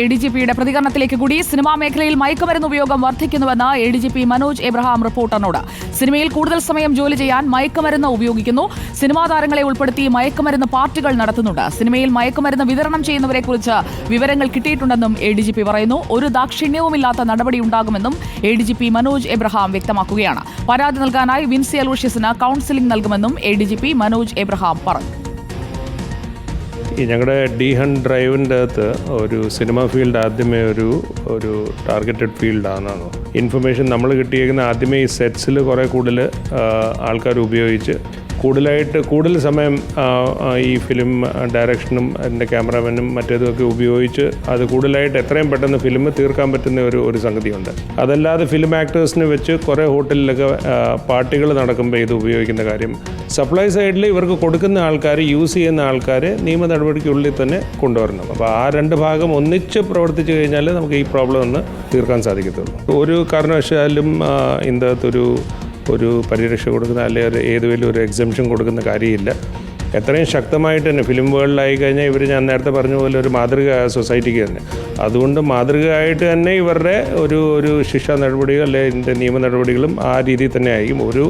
ADGPയുടെ പ്രതികരണത്തിലേക്ക് കൂടി സിനിമാ മേഖലയിൽ മയക്കുമരുന്ന് ഉപയോഗം വർദ്ധിക്കുന്നുവെന്ന് ADGP മനോജ് എബ്രഹാം റിപ്പോർട്ടറിനോട്. സിനിമയിൽ കൂടുതൽ സമയം ജോലി ചെയ്യാൻ മയക്കുമരുന്ന് ഉപയോഗിക്കുന്നു. സിനിമാ താരങ്ങളെ ഉൾപ്പെടുത്തി മയക്കുമരുന്ന് പാർട്ടികൾ നടത്തുന്നുണ്ട്. സിനിമയിൽ മയക്കുമരുന്ന് വിതരണം ചെയ്യുന്നവരെക്കുറിച്ച് വിവരങ്ങൾ കിട്ടിയിട്ടുണ്ടെന്നും ADGP പറയുന്നു. ഒരു ദാക്ഷിണ്യവുമില്ലാത്ത നടപടിയുണ്ടാകുമെന്നും ADGP മനോജ് എബ്രഹാം വ്യക്തമാക്കുകയാണ്. പരാതി നൽകാനായി വിൻസി അലൂഷ്യസിന് കൌൺസിലിംഗ് നൽകുമെന്നും ADGP മനോജ് എബ്രഹാം പറഞ്ഞു. ഞങ്ങളുടെ D-HUNT ഡ്രൈവിൻ്റെ അകത്ത് ഒരു സിനിമ ഫീൽഡ് ആദ്യമേ ഒരു ടാർഗറ്റഡ് ഫീൽഡാണെന്നാണ് ഇൻഫർമേഷൻ നമ്മൾ കിട്ടിയേക്കുന്ന. ആദ്യമേ ഈ സെറ്റ്സിൽ കുറേ കൂടുതൽ ആൾക്കാർ ഉപയോഗിച്ച് കൂടുതൽ സമയം ഈ ഫിലിം ഡയറക്ഷനും അതിൻ്റെ ക്യാമറാമാനും മറ്റേതുമൊക്കെ ഉപയോഗിച്ച് അത് കൂടുതലായിട്ട് എത്രയും പെട്ടെന്ന് ഫിലിം തീർക്കാൻ പറ്റുന്ന ഒരു സംഗതിയുണ്ട്. അതല്ലാതെ ഫിലിം ആക്ടേഴ്സിന് വെച്ച് കുറേ ഹോട്ടലിലൊക്കെ പാർട്ടികൾ നടക്കുമ്പോൾ ഇത് ഉപയോഗിക്കുന്ന കാര്യം. സപ്ലൈ സൈഡിൽ ഇവർക്ക് കൊടുക്കുന്ന ആൾക്കാർ, യൂസ് ചെയ്യുന്ന ആൾക്കാർ നിയമ നടപടിക്കുള്ളിൽ തന്നെ കൊണ്ടുവരണം. അപ്പോൾ ആ രണ്ട് ഭാഗം ഒന്നിച്ച് പ്രവർത്തിച്ചു കഴിഞ്ഞാൽ നമുക്ക് ഈ പ്രോബ്ലം ഒന്ന് തീർക്കാൻ സാധിക്കത്തുള്ളൂ. ഒരു കാരണവശാലും ഇതിനകത്തൊരു പരിരക്ഷ കൊടുക്കുന്ന അല്ലെങ്കിൽ ഏതുവരും ഒരു എക്സംഷൻ കൊടുക്കുന്ന കാര്യമില്ല. എത്രയും ശക്തമായിട്ട് തന്നെ ഫിലിം വേൾഡിലായി കഴിഞ്ഞാൽ ഇവർ ഞാൻ നേരത്തെ പറഞ്ഞ പോലെ ഒരു മാതൃക സൊസൈറ്റിക്ക് തന്നെ. അതുകൊണ്ട് മാതൃകയായിട്ട് തന്നെ ഇവരുടെ ഒരു ശിക്ഷാ നടപടികൾ അല്ലെങ്കിൽ നിയമ നടപടികളും ആ രീതിയിൽ തന്നെ ആയിരിക്കും. ഒരു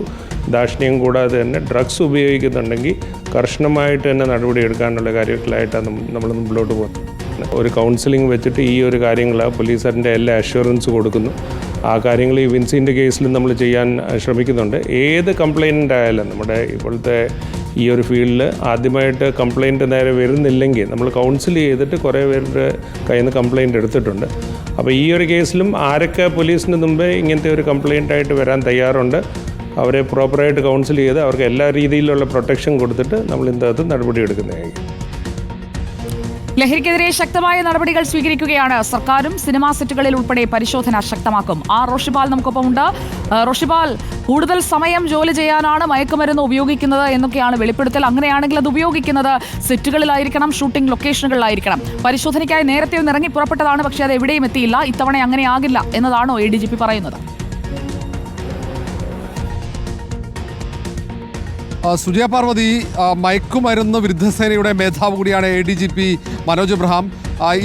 ദാക്ഷിണ്യം കൂടാതെ തന്നെ ഡ്രഗ്സ് ഉപയോഗിക്കുന്നുണ്ടെങ്കിൽ കർശനമായിട്ട് തന്നെ നടപടി എടുക്കാനുള്ള കാര്യങ്ങളായിട്ടാണ് നമ്മൾ മുമ്പോട്ട് പോകുന്നത്. ഒരു കൗൺസിലിംഗ് വെച്ചിട്ട് ഈ ഒരു കാര്യങ്ങൾ പോലീസുകാരൻ്റെ എല്ലാ അഷ്വറൻസ് കൊടുക്കുന്നു. ആ കാര്യങ്ങൾ ഈ വിൻസിൻ്റെ കേസിൽ നമ്മൾ ചെയ്യാൻ ശ്രമിക്കുന്നുണ്ട്. ഏത് കംപ്ലയിൻ്റ് ആയാലും നമ്മുടെ ഇപ്പോഴത്തെ ഈ ഒരു ഫീൽഡിൽ ആദ്യമായിട്ട് കംപ്ലയിൻറ്റ് നേരെ വരുന്നില്ലെങ്കിൽ നമ്മൾ കൗൺസിൽ ചെയ്തിട്ട് കുറേ പേരുടെ കയ്യിൽ നിന്ന് കംപ്ലയിൻറ്റ് എടുത്തിട്ടുണ്ട്. അപ്പോൾ ഈ ഒരു കേസിലും ആരൊക്കെ പോലീസിന് മുമ്പേ ഇങ്ങനത്തെ ഒരു കംപ്ലയിൻ്റായിട്ട് വരാൻ തയ്യാറുണ്ട് അവരെ പ്രോപ്പറായിട്ട് കൗൺസിൽ ചെയ്ത് അവർക്ക് എല്ലാ രീതിയിലുള്ള പ്രൊട്ടക്ഷൻ കൊടുത്തിട്ട് നമ്മൾ ഇതിനകത്ത് നടപടി എടുക്കുന്നതായിരിക്കും. ലഹരിക്കെതിരെ ശക്തമായ നടപടികൾ സ്വീകരിക്കുകയാണ് സർക്കാരും. സിനിമാ സെറ്റുകളിൽ ഉൾപ്പെടെ പരിശോധന ശക്തമാക്കും. റോഷിപാൽ നമുക്കൊപ്പമുണ്ട്. റോഷിപാൽ, കൂടുതൽ സമയം ജോലി ചെയ്യാനാണ് മയക്കുമരുന്ന് ഉപയോഗിക്കുന്നത് എന്നൊക്കെയാണ് വെളിപ്പെടുത്തൽ. അങ്ങനെയാണെങ്കിൽ അത് ഉപയോഗിക്കുന്നത് സെറ്റുകളിലായിരിക്കണം, ഷൂട്ടിംഗ് ലൊക്കേഷനുകളിലായിരിക്കണം. പരിശോധനയ്ക്കായി നേരത്തെ ഒന്ന് ഇറങ്ങി പുറപ്പെട്ടതാണ്, പക്ഷേ അത് എവിടെയും എത്തിയില്ല. ഇത്തവണ അങ്ങനെയാകില്ല എന്നതാണോ ADGP പറയുന്നത്? സുജയ പാർവതി, മയക്കുമരുന്ന് വിരുദ്ധസേനയുടെ മേധാവ് കൂടിയാണ് ADGP മനോജ് എബ്രഹാം.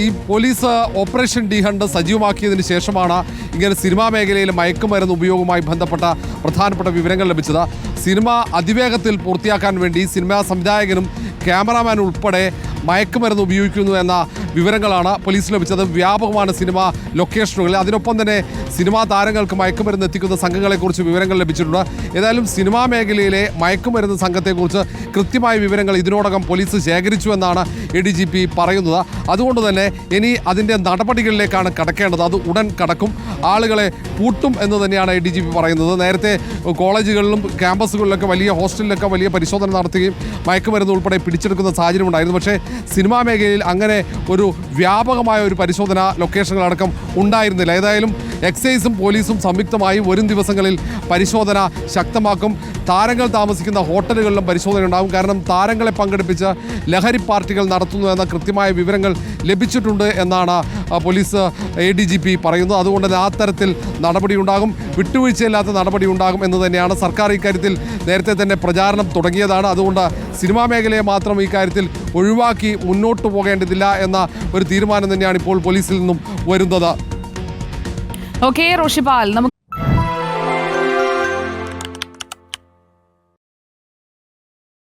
ഈ പോലീസ് ഓപ്പറേഷൻ D-HUNT സജീവമാക്കിയതിന് ശേഷമാണ് ഇങ്ങനെ സിനിമാ മേഖലയിൽ മയക്കുമരുന്ന് ഉപയോഗവുമായി ബന്ധപ്പെട്ട പ്രധാനപ്പെട്ട വിവരങ്ങൾ ലഭിച്ചത്. സിനിമ അതിവേഗത്തിൽ പൂർത്തിയാക്കാൻ വേണ്ടി സിനിമാ സംവിധായകനും ക്യാമറാമാൻ ഉൾപ്പെടെ മയക്കുമരുന്ന് ഉപയോഗിക്കുന്നു എന്ന വിവരങ്ങളാണ് പോലീസ് ലഭിച്ചത്. വ്യാപകമാണ് സിനിമാ ലൊക്കേഷനുകളിൽ. അതിനൊപ്പം തന്നെ സിനിമാ താരങ്ങൾക്ക് മയക്കുമരുന്ന് എത്തിക്കുന്ന സംഘങ്ങളെക്കുറിച്ച് വിവരങ്ങൾ ലഭിച്ചിട്ടുണ്ട്. ഏതായാലും സിനിമാ മേഖലയിലെ മയക്കുമരുന്ന് സംഘത്തെക്കുറിച്ച് കൃത്യമായ വിവരങ്ങൾ ഇതിനോടകം പോലീസ് ശേഖരിച്ചു എന്നാണ് ADGP പറയുന്നത്. അതുകൊണ്ട് തന്നെ ഇനി അതിൻ്റെ നടപടികളിലേക്കാണ് കടക്കേണ്ടത്. അത് ഉടൻ കടക്കും. ആളുകളെ പൂട്ടും എന്ന് തന്നെയാണ് ADGP പറയുന്നത്. നേരത്തെ കോളേജുകളിലും ക്യാമ്പസുകളിലൊക്കെ വലിയ ഹോസ്റ്റലിലൊക്കെ വലിയ പരിശോധന നടത്തുകയും മയക്കുമരുന്ന് ഉൾപ്പെടെ പിടിച്ചെടുക്കുന്ന സാഹചര്യം ഉണ്ടായിരുന്നു. പക്ഷേ സിനിമാ മേഖലയിൽ അങ്ങനെ ഒരു വ്യാപകമായ ഒരു പരിശോധന ലൊക്കേഷനുകളടക്കം ഉണ്ടായിരുന്നില്ല. ഏതായാലും എക്സൈസും പോലീസും സംയുക്തമായി വരും ദിവസങ്ങളിൽ പരിശോധന ശക്തമാക്കും. താരങ്ങൾ താമസിക്കുന്ന ഹോട്ടലുകളിലും പരിശോധന ഉണ്ടാകും. കാരണം താരങ്ങളെ പങ്കെടുപ്പിച്ച് ലഹരി പാർട്ടികൾ നടത്തുന്നു എന്ന കൃത്യമായ വിവരങ്ങൾ ലഭിച്ചിട്ടുണ്ട് എന്നാണ് പോലീസ് ADGP പറയുന്നത്. അതുകൊണ്ട് തന്നെ ആ തരത്തിൽ നടപടിയുണ്ടാകും, വിട്ടുവീഴ്ചയില്ലാത്ത നടപടിയുണ്ടാകും എന്ന് തന്നെയാണ് സർക്കാർ ഇക്കാര്യത്തിൽ നേരത്തെ തന്നെ പ്രചാരണം തുടങ്ങിയതാണ്. അതുകൊണ്ട് സിനിമാ മേഖലയെ മാത്രം ഇക്കാര്യത്തിൽ ഒഴിവാക്കി മുന്നോട്ട് പോകേണ്ടതില്ല എന്ന ഒരു തീരുമാനം തന്നെയാണ് ഇപ്പോൾ പോലീസിൽ നിന്നും വരുന്നത്. ഓക്കെ റോഷിപാൽ.